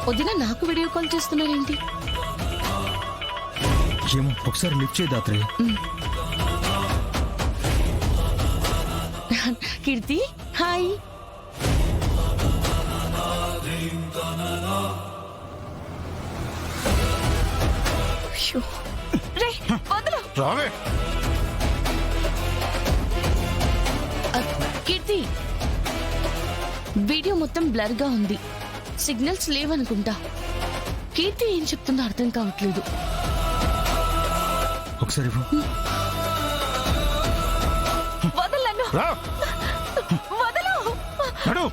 వదిన నాకు video call చేస్తున్నారేంటి? ఏమో ఒకసారి లిఫ్ట్ చేయి దాత్రి. కీర్తి హాయ్. రే వదలు. రావే. కీర్తి వీడియో మొత్తం బ్లర్ గా ఉంది, సిగ్నల్స్ లేవనుకుంటా. కీర్తి ఏం చెప్తుందో అర్థం కావట్లేదు. ఒకసారి వదలను. రా. వదలు. నడు.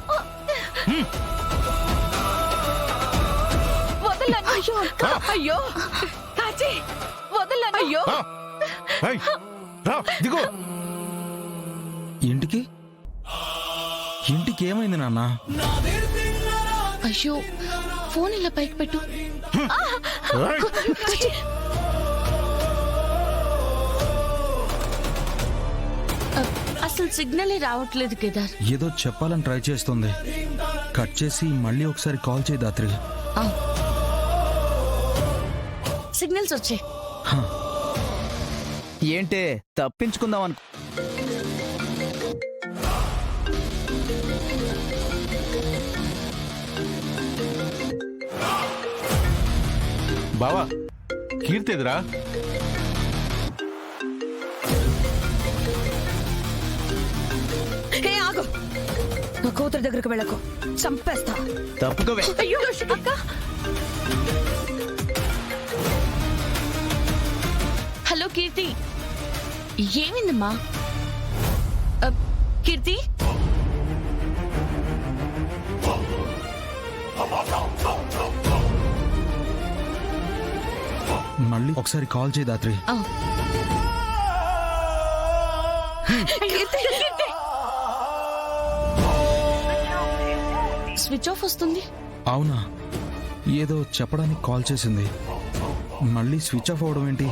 వదలను. అయ్యో అయ్యో కాచి వదలను. అయ్యో రా. ఏయ్, రా, దిగు. ఇంటికి ఏమైంది నాన్న? అయ్యో ఫోన్ ఇలా పైకి పెట్టు. ఏయ్, కాచి. అసలు సిగ్నలే రావట్లేదు కేదార్. ఏదో చెప్పాలని ట్రై చేస్తుంది. కట్ చేసి మళ్ళీ ఒకసారి కాల్ చేయి దాత్రి. సిగ్నల్స్ వచ్చాయి. ఏంటే తప్పించుకుందాం అనుకో. బావా కీర్తి ఎదురా. ఆగు, నా కూతురు దగ్గరకు వెళ్ళకు, చంపేస్తా. తప్పుకోవే. అయ్యో అక్క. హలో కీర్తి, ఏమైందమ్మా? కీర్తి మళ్ళీ ఒకసారి కాల్ చేయి దాత్రి. స్విచ్ ఆఫ్ వస్తుంది. అవునా, ఏదో చెప్పడానికి కాల్ చేసింది, మళ్ళీ స్విచ్ ఆఫ్ అవడం ఏంటి?